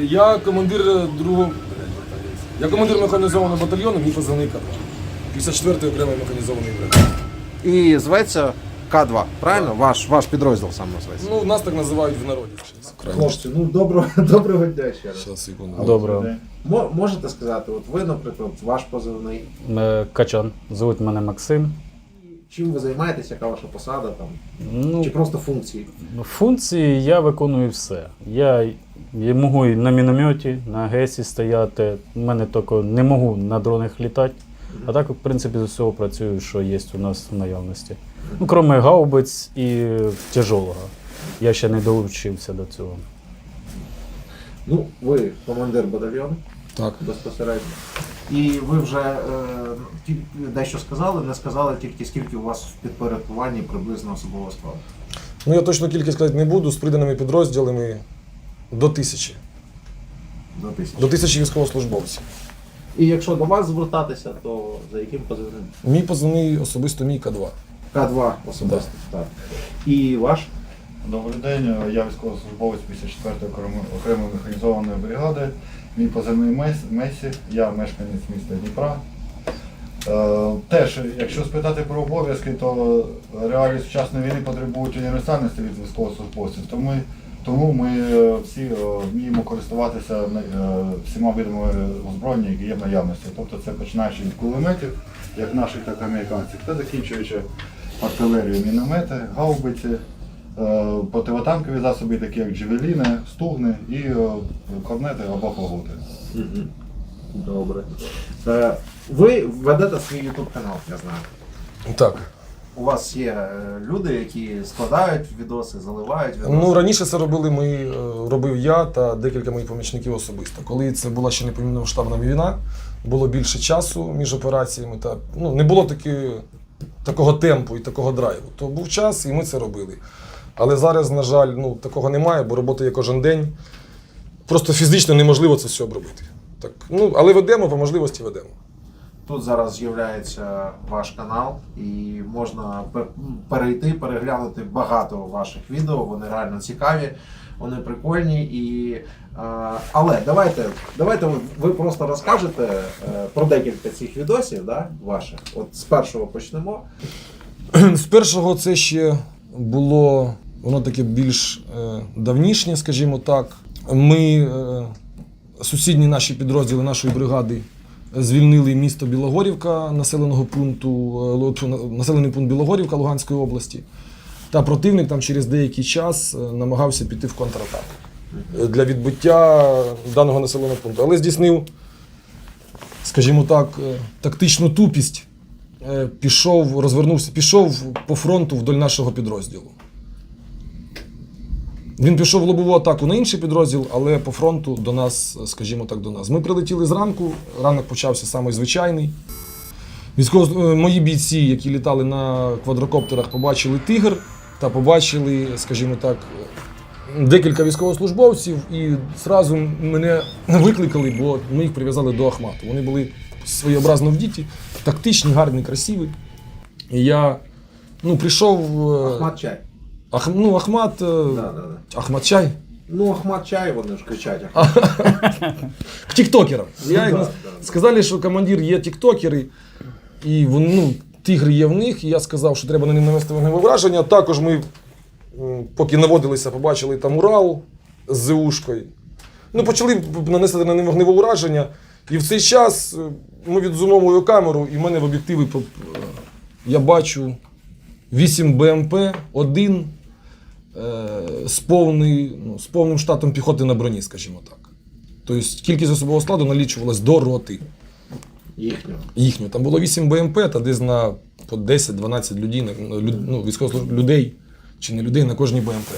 Я командир механізованого батальйону, мій позивний К2. 54-ї окремої механізованої бригади. І зветься К2, правильно? Ваш підрозділ саме зветься. Ну, нас так називають в народі. Хлопці, ну доброго дня ще раз. Зараз, секунду. Доброго. Можете сказати, от ви, наприклад, ваш позивний, Качан. Звуть мене Максим. чим ви займаєтесь, яка ваша посада там? Ну, Чи просто функції? функції я виконую все. Я можу і на мінометі, на ГЕСі стояти. У мене тільки не можу на дронах літати. А так, в принципі, з усього працюю, що є у нас в наявності. Ну, крім гаубиць і тяжелого. Я ще не долучився до цього. Ну, ви командир батальйону Так. безпосередньо. І ви вже дещо сказали, не сказали тільки скільки у вас в підпорядкуванні приблизно особового складу. Ну, я точно кількість сказати не буду, з приданими підрозділами до 1000. До 1000. До 1000 військовослужбовців. І якщо до вас звертатися, то за яким позивним? Мій позивний особисто мій К2. К2 особисто, так. І ваш? Добрий день, я військовослужбовець 54-ї окремої механізованої бригади. Мій позивний Месі, я мешканець міста Дніпра. Теж, якщо спитати про обов'язки, то реалії сучасної війни потребують універсальності від військовослужбовців, тому ми всі вміємо користуватися всіма видами озброєння, які є в наявності. Тобто це починаючи від кулеметів, як наших, так і американських, та закінчуючи артилерію, міномети, гаубиці, противотанкові засоби, такі як джевеліни, стугни і корнети або фаготи. Добре. Ви ведете свій YouTube канал, я знаю. Так. У вас є люди, які складають відоси, заливають відоси. Ну, раніше це робив я та декілька моїх помічників особисто. Коли це була ще не повномасштабна війна, було більше часу між операціями, та не було такого темпу і такого драйву. То був час, і ми це робили. Але зараз, на жаль, такого немає, бо робота є кожен день. Просто фізично неможливо це все обробити. Так, але ведемо, по можливості ведемо. Тут зараз з'являється ваш канал, і можна перейти, переглянути багато ваших відео, вони реально цікаві, вони прикольні. Але давайте ви просто розкажете про декілька цих відосів, да, ваших. От з першого почнемо. З першого це ще було, воно таке більш давнішнє, скажімо так. Ми, сусідні наші підрозділи нашої бригади, звільнили місто Білогорівка, населений пункт Білогорівка Луганської області. Та противник там через деякий час намагався піти в контратаку для відбиття даного населеного пункту. Але здійснив, скажімо так, тактичну тупість. Пішов по фронту вдоль нашого підрозділу. Він пішов в лобову атаку на інший підрозділ, але по фронту до нас, скажімо так, до нас. Ми прилетіли зранку, ранок почався самий звичайний. Мої бійці, які літали на квадрокоптерах, побачили «Тигр» та побачили, скажімо так, декілька військовослужбовців і одразу мене викликали, бо ми їх прив'язали до Ахмату. Вони були своєобразно вдіті, тактичні, гарні, красиві. І я прийшов... Ахмат Чай. Ахмат... Ахмат Чай? Ахмат Чай, вони ж кричать. Тіктокерам. Сказали, що командир є тіктокери, і «Тигр» є в них, і я сказав, що треба на них навести вогневе враження. Також ми, поки наводилися, побачили там Урал з ЗУшкою. Почали нанести на них вогневе враження, і в цей час ми відзумовуємо камеру, і в мене в об'єктиві я бачу 8 БМП, 1 з повним штатом піхоти на броні, скажімо так. Тобто кількість особового складу налічувалась до роти. Їхнього. Там було 8 БМП та десь по 10-12 військових чи не людей на кожній БМП.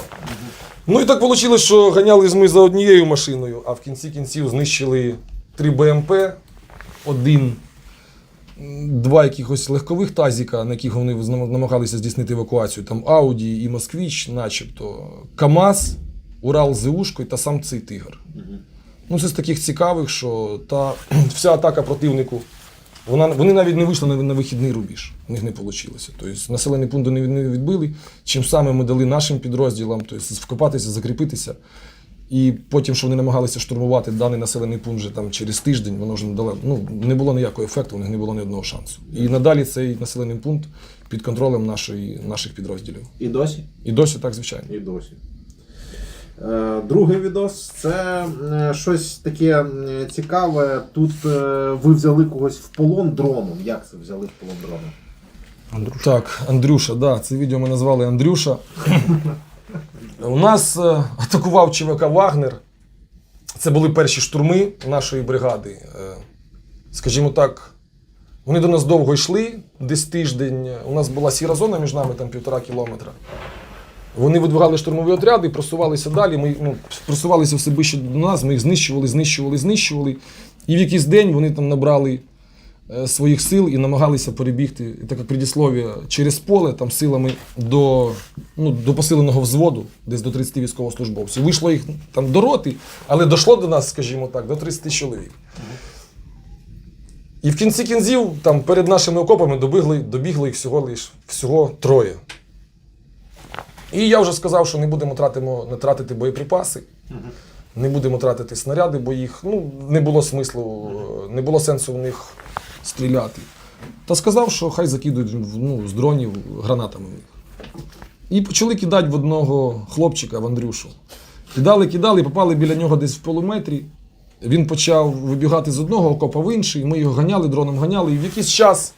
І так вийшло, що ганялись ми за однією машиною, а в кінці кінців знищили 3 БМП, 2 якихось легкових тазіка, на яких вони намагалися здійснити евакуацію, там Ауді і Москвич, начебто, КАМАЗ, Урал з ЗУшкою та сам цей «Тигр». Це з таких цікавих, що вся атака противнику, вони навіть не вийшли на вихідний рубіж, у них не вийшло. Тобто населений пункт не відбили, чим саме ми дали нашим підрозділам, тобто вкопатися, закріпитися. І потім, що вони намагалися штурмувати даний населений пункт вже там через тиждень, воно вже не дало, ну, не було ніякого ефекту, у них не було ні одного шансу. І надалі цей населений пункт під контролем наших підрозділів. І досі? І досі так, звичайно. І досі. Другий відос це щось таке цікаве. Тут ви взяли когось в полон дроном. Як це взяли в полон дроном? Андрюша. Так, Андрюша, да, це відео ми назвали Андрюша. У нас атакував ЧВК «Вагнер». Це були перші штурми нашої бригади. Скажімо так, вони до нас довго йшли, десь тиждень. У нас була сіра зона між нами, там 1,5 кілометра. Вони видвигали штурмові отряди, просувалися далі. Ми просувалися все ближче до нас, ми їх знищували. І в якийсь день вони там набрали своїх сил і намагалися перебігти, так як предіслов'я, через поле, там силами до посиленого взводу, десь до 30 військовослужбовців. Вийшло їх там до роти, але дійшло до нас, скажімо так, до 30 чоловік. І в кінці кінців, там перед нашими окопами добігли їх всього 3. І я вже сказав, що не будемо тратити боєприпаси, не будемо тратити снаряди, бо їх не було смислу, не було сенсу в них стріляти. Та сказав, що хай закидують з дронів гранатами в них. І почали кидати в одного хлопчика, в Андрюшу. Кидали, попали біля нього десь в полуметрі. Він почав вибігати з одного окопа в інший, ми його ганяли, дроном ганяли, і в якийсь час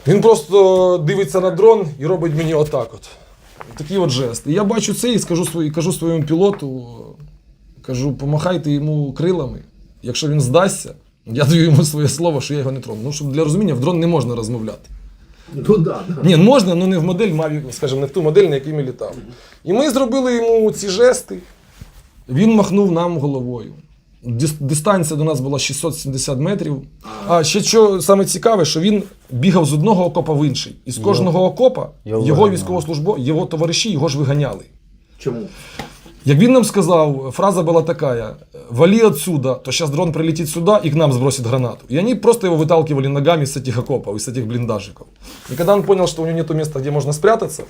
він просто дивиться на дрон і робить мені отак от. Такі от жести. Я бачу це і кажу своєму пілоту, кажу, помахайте йому крилами. Якщо він здасться, я даю йому своє слово, що я його не трону. Ну, щоб для розуміння, в дрон не можна розмовляти. Ну да. Ні, можна, але не в модель Mavic, скажімо, не в ту модель, на якій ми літали. І ми зробили йому ці жести. Він махнув нам головою. Дистанція до нас була 670 метрів. А ще що саме цікаве, що він бігав з одного окопа в інший. І з кожного окопа його товариші його ж виганяли. Чому? Як він нам сказав, фраза була така: «Вали отсюда, то сейчас дрон прилетит сюда и к нам сбросит гранату». И они просто его выталкивали ногами с этих окопов, из этих блиндажиков. И когда он понял, что у него нет места, где можно спрятаться,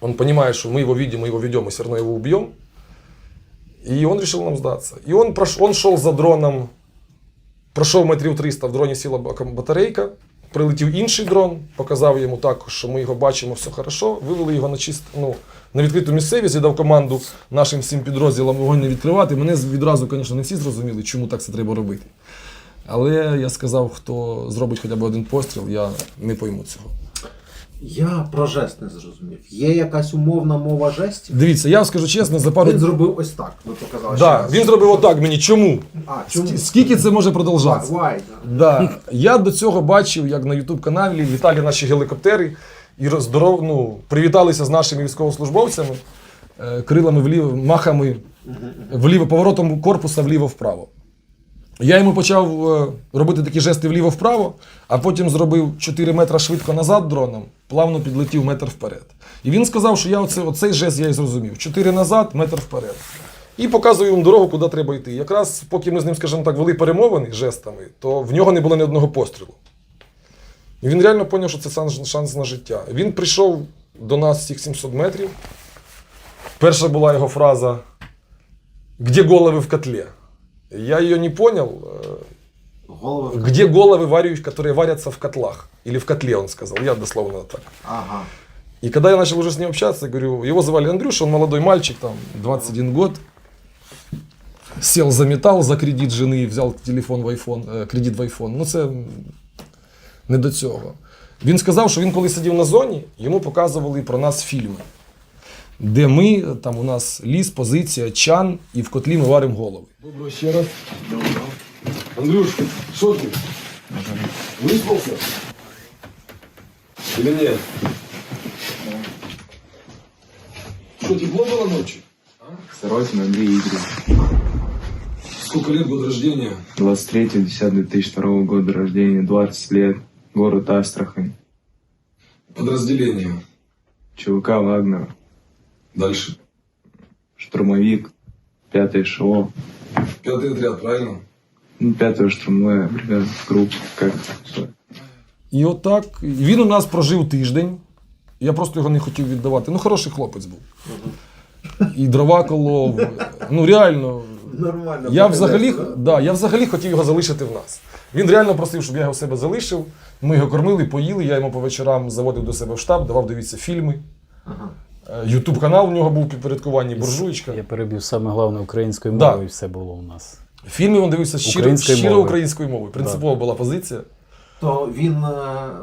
он понимает, что мы его видим, мы его ведем, и все равно его убьем. И он решил нам сдаться. И он шел за дроном, пройшов метрів 300, в дроні сіла батарейка, прилетів інший дрон, показав йому також, що ми його бачимо, все хорошо, вивели його на відкриту місцевість, я дав команду нашим всім підрозділам вогонь не відкривати. Мене відразу, звісно, не всі зрозуміли, чому так це треба робити. Але я сказав, хто зробить хоча б один постріл, я не пойму цього. Я про жест не зрозумів. Є якась умовна мова жестів? Дивіться, я вам скажу чесно, за пару... Він зробив ось так, ви показали. Да, він зробив отак мені. Чому? Чому? Скільки це може продовжатися? Why? Да. Я до цього бачив, як на YouTube-каналі літали наші гелікоптери і привіталися з нашими військовослужбовцями крилами вліво, махами вліво, поворотом корпуса вліво-вправо. Я йому почав робити такі жести вліво-вправо, а потім зробив 4 метри швидко назад дроном, плавно підлетів метр вперед. І він сказав, що я оцей жест я і зрозумів. 4 назад, метр вперед. І показую йому дорогу, куди треба йти. Якраз поки ми з ним, скажімо так, вели перемовини жестами, то в нього не було ні одного пострілу. І він реально зрозумів, що це шанс на життя. Він прийшов до нас всіх 700 метрів. Перша була його фраза «Где голови в котлі?». Я ее не понял. Где головы, которые варятся в котлах? Или в котле, он сказал. Я дословно так. Ага. И когда я начал уже с ним общаться, говорю, его звали Андрюша, он молодой мальчик, там, 21 год. Сел за металл, за кредит жены, взял телефон в iPhone, кредит в iPhone. Ну це не до цього. Він сказав, що він коли сидів на зоні, йому показували про нас фільми. Де ми, там у нас ліс, позиція, чан, і в котлі ми варимо голови. Доброго ще раз. Доброго. Андрюш, що ти? Виспався? Или нет? Что, тепло было ночью? Сорокин Андрей Игоревич. Сколько лет, год рождения? 23.10.2002 года рождения, 20 лет, город Астрахань. Подразделение. ЧВК Вагнера. Дальше. Штурмовик, 5-й ШО. 5-й отряд, правильно? 5-я штурмовая бригада, группа, как все. І отак, він у нас прожив тиждень. Я просто його не хотів віддавати. Ну, хороший хлопець був. і дрова колов. Ну реально, Нормально. я взагалі хотів його залишити в нас. Він реально просив, щоб я його в себе залишив. Ми його кормили, поїли, я йому по вечорам заводив до себе в штаб, давав дивитися фільми. Ага. Ютуб канал у нього був в підпорядкуванні, буржуйчка. Я перебив саме головне українською Да. мовою, і все було у нас. Фільми він дивився Українською щиро мовою. українською мовою. Принципова була позиція. То він,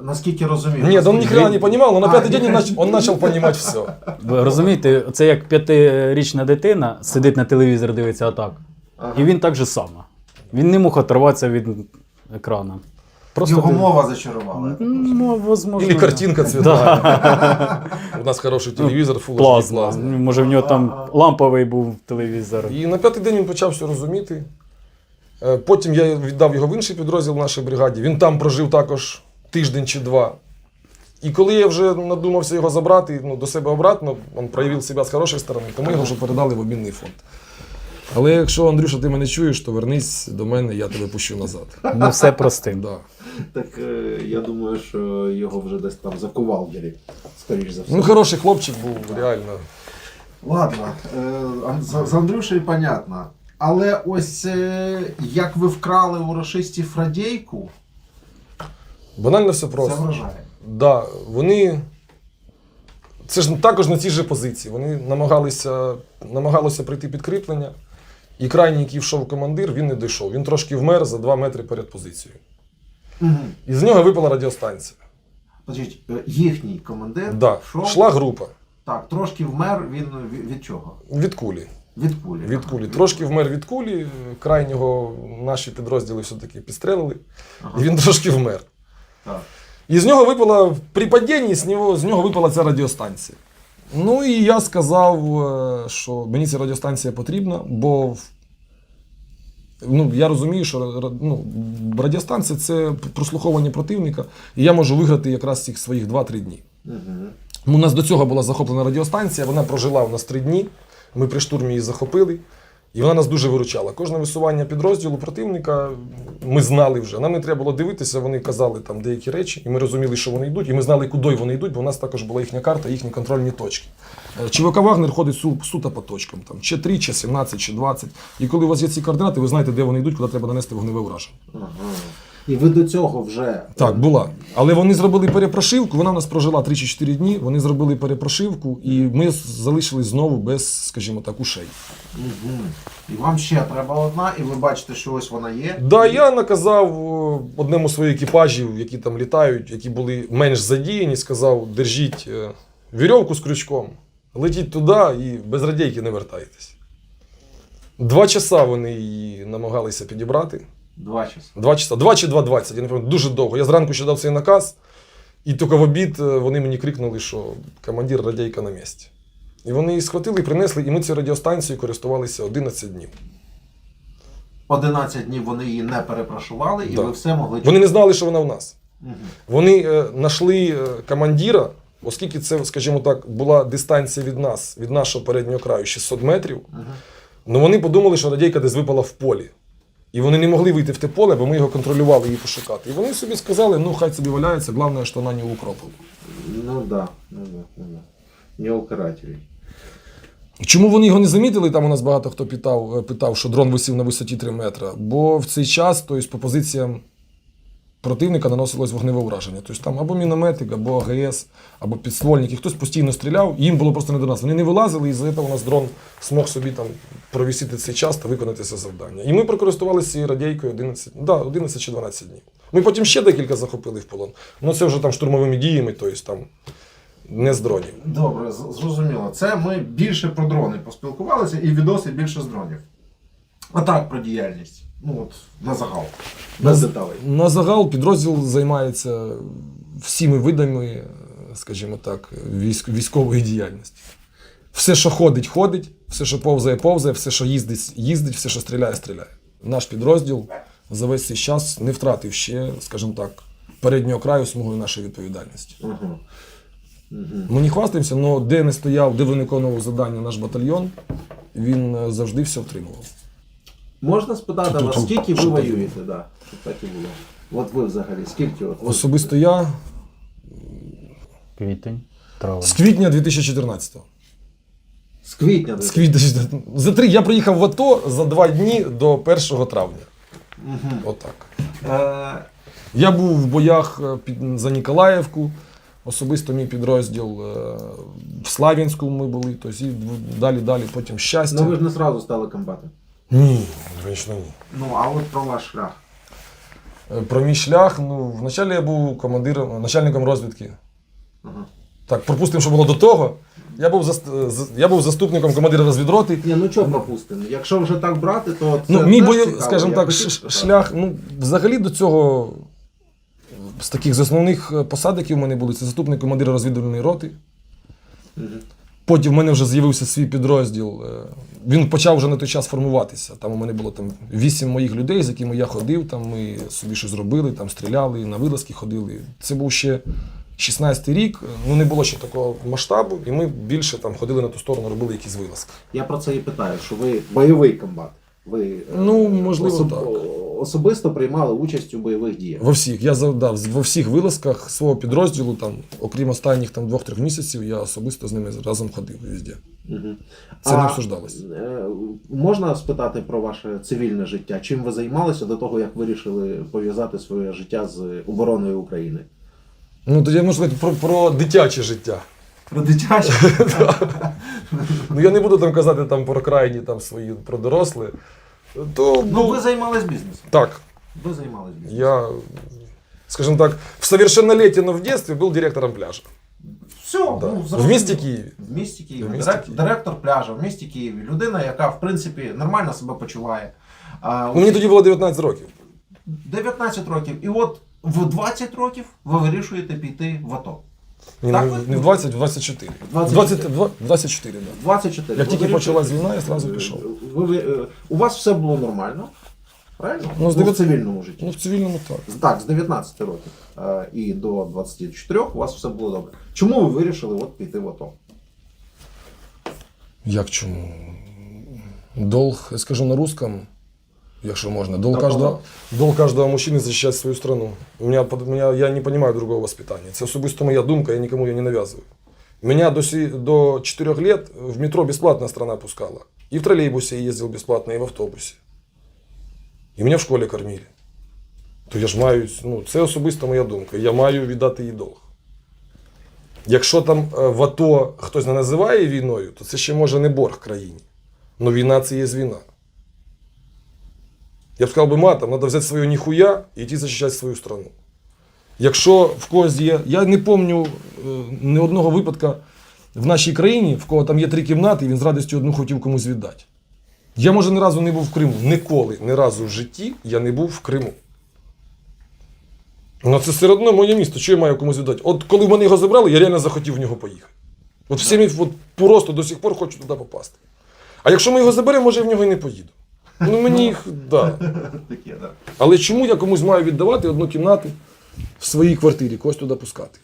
наскільки розумів... Нет, он ни хрена не понимал, но на А, пятый день он начал понимать все. Ви розумієте, це як 5-річна дитина сидить на телевізор, дивиться отак. Ага. І він так же само. Він не мог оторватися від екрана. Його мова зачарувала. Ну, возможно. Или картинка цветная. У нас хороший телевізор, Full HD Плазма. плазма. Може в нього там ламповий був телевізор. І на п'ятий день він почав все розуміти. Потім я віддав його в інший підрозділ в нашій бригаді. Він там прожив також тиждень чи два. І коли я вже надумався його забрати до себе обратно, він проявив себе з хорошої сторони, то ми його вже передали в обмінний фонд. Але якщо, Андрюша, ти мене чуєш, то вернись до мене, я тебе пущу назад. Ми все простим. Да. Так я думаю, що його вже десь там закувалдері, скоріш за все. Ну, хороший хлопчик був, реально. Ладно, з Андрюшею понятно. Але ось як ви вкрали у рашистів радійку, Банально все це просто. вражає. Да, вони. Це ж також на цій же позиції. Вони намагалися прийти підкріплення. І крайній, який йшов командир, він не дійшов. Він трошки вмер за 2 метри перед позицією. Угу. І з нього випала радіостанція. Значить, їхній командир Да. йшов, Йшла група так, трошки вмер він від чого? від кулі. Від кулі. Від кулі. Трошки вмер від кулі, крайнього наші підрозділи все-таки підстрелили. Ага. І він трошки вмер. Так. І з нього випала, при падінні з нього випала ця радіостанція. Ну і я сказав, що мені ця радіостанція потрібна, бо я розумію, що радіостанція – це прослуховування противника, і я можу виграти якраз цих своїх 2-3 дні. Угу. У нас до цього була захоплена радіостанція, вона прожила у нас 3 дні, ми при штурмі її захопили, і вона нас дуже виручала. Кожне висування підрозділу противника ми знали вже. Нам не треба було дивитися, вони казали там деякі речі, і ми розуміли, що вони йдуть, і ми знали, куди вони йдуть, бо у нас також була їхня карта, їхні контрольні точки. ЧВК «Вагнер» ходить суто по точкам, там, чи 3, чи 17, чи 20. І коли у вас є ці координати, ви знаєте, де вони йдуть, куди треба нанести вогневе враження. Ага. І ви до цього вже... Так, була. Але вони зробили перепрошивку, вона у нас прожила 3 чи 4 дні, вони зробили перепрошивку, і ми залишились знову без, скажімо так, ушей. Угу. І вам ще треба одна, і ви бачите, що ось вона є. Да, я наказав одному з своїх екіпажів, які там літають, які були менш задіяні, сказав, держіть вірьовку з крючком, летіть туди і без радійки не вертайтесь. 2 часа вони її намагалися підібрати. 2 часа. 2 часа. 2 чи 2:20, я не пам'ятаю, дуже довго. Я зранку ще дав цей наказ, і тільки в обід вони мені крикнули, що командир, радійка на місці. І вони її схватили, принесли, і ми цією радіостанцією користувалися 11 днів. 11 днів вони її не перепрошували, і Да. ви все могли... Вони не знали, що вона в нас. Угу. Вони знайшли командира, оскільки це, скажімо так, була дистанція від нас, від нашого переднього краю 600 метрів, ну вони подумали, що радійка десь випала в полі. І вони не могли вийти в те поле, бо ми його контролювали її пошукати. І вони собі сказали, ну хай собі валяється, головне, що вона не укропила. Ну да. Не у карателей. Чому вони його не замітили? Там у нас багато хто питав, що дрон висів на висоті 3 метри. Бо в цей час, тобто по позиціям противника наносилось вогневе ураження. Тобто там або мінометик, або АГС, або підствольник. І хтось постійно стріляв, і їм було просто не до нас. Вони не вилазили, і за це у нас дрон змог собі там провісити цей час та виконати це завдання. І ми прокористувалися цією радійкою 11 чи 12 днів. Ми потім ще декілька захопили в полон. Ну це вже там штурмовими діями, тобто там не з дронів. Добре, зрозуміло. Це ми більше про дрони поспілкувалися, і відоси більше з дронів. А так, про діяльність. Ну от, на загал. Без деталей. На загал підрозділ займається всіми видами, скажімо так, військової діяльності. Все, що ходить, ходить, все, що повзає, повзає, все, що їздить, їздить, все, що стріляє, стріляє. Наш підрозділ за весь цей час не втратив ще, скажімо так, переднього краю смугою нашої відповідальності. Угу. Ми не хвастаємося, але де не стояв, де виконував завдання наш батальйон, він завжди все отримував. Можна спитати вас, Що скільки ви там? воюєте? Да, щоб так і було. От ви взагалі, скільки? Особисто я Квітень, травень. з квітня 2014-го. З квітня. З квітня. Я приїхав в АТО за 2 дні до 1 травня. Угу. Отак. Я був в боях за Ніколаївку, особисто мій підрозділ в Слав'янську ми були, тобто і далі, потім Щастя. Ну ви ж не одразу стали комбатом. Ні, звісно, ні. Ну, а от про ваш шлях. Про мій шлях, ну, вначалі я був начальником розвідки. Ага. Так, пропустимо, що було до того. Я був заступником командира розвідроти. Ні, ну чого пропустимо? Якщо вже так брати, то це Мій теж цікаво. скажімо Я так, хотів спитати. шлях, ну, взагалі до цього, з таких з основних посад, які в мене були, це заступник командира розвідувальної роти. Мгм. Потім в мене вже з'явився свій підрозділ. Він почав вже на той час формуватися. Там у мене було 8 моїх людей, з якими я ходив, там ми собі щось робили, там стріляли, на вилазки ходили. Це був ще 16-й рік, ну не було ще такого масштабу, і ми більше там ходили на ту сторону, робили якісь вилазки. Я про це і питаю, що ви бойовий комбат. Ви Ну, можливо, так. особисто приймали участь у бойових діях. Во всіх. Я во всіх вилазках свого підрозділу, там, окрім останніх 2-3 місяців, я особисто з ними разом ходив везде. Угу. Це не обсуждалось. Можна спитати про ваше цивільне життя? Чим ви займалися до того, як вирішили пов'язати своє життя з обороною України? Ну, тоді я можу сказати про дитяче життя. Про дитяче? Ну, я не буду там казати там, про крайні там, свої, про доросле. То, Ну, ви займались бізнесом. Так, Ви займались бізнесом. я, скажем так, в совершеннолетии, но в детстве был директором пляжа. Все, Да. ну, В зрозуміло. місті Києві. В місті Києві. В місті Києві. Директор пляжу в місті Києві. Людина, яка, в принципі, нормально себе почуває. Мені тоді було 19 років. 19 років. І от в 20 років ви вирішуєте піти в АТО. Ні, Так, не в 20, в 24. 24, так. 24. Як Ви тільки вирішуєте- почалась війна, я одразу пішов. У вас все було нормально, правильно? Ну, з Ну, в 9 цивільному житті. Ну, в цивільному так. Так, з 19 років і до 24 у вас все було добре. Чому ви вирішили от піти в АТО? Як чому? Долг, я скажу на русском, якщо можна. Долг Да, каждого мужчины защищать свою страну. Я не понимаю другого воспитания. Це особисто моя думка, я никому ее не навязываю. Меня до 4 лет в метро бесплатно страна пускала. И в троллейбусе я ездил бесплатно, и в автобусе. І мене в школі кормили. То я ж маю, ну, це особисто моя думка. Я маю віддати їй долг. Якщо там в АТО хтось не називає війною, то це ще може не борг країні. Но війна це є війна. Я б сказав би матом, треба взяти своє ніхуя і йти захищати свою страну. Якщо в когось є, я не пам'ятаю ні одного випадка в нашій країні, в кого там є 3 кімнати, і він з радістю одну хотів комусь віддати. Я, може, ні разу не був в Криму. Ніколи, ні разу в житті я не був в Криму. Ну, це все одно моє місто, що я маю комусь віддати? От коли в мене його забрали, я реально захотів в нього поїхати. От всім просто до сих пор хочу туди попасти. А якщо ми його заберемо, може я в нього і не поїду. Ну мені їх, да. Таке, да. Але чому я комусь маю віддавати одну кімнату в своїй квартирі, когось туди пускати?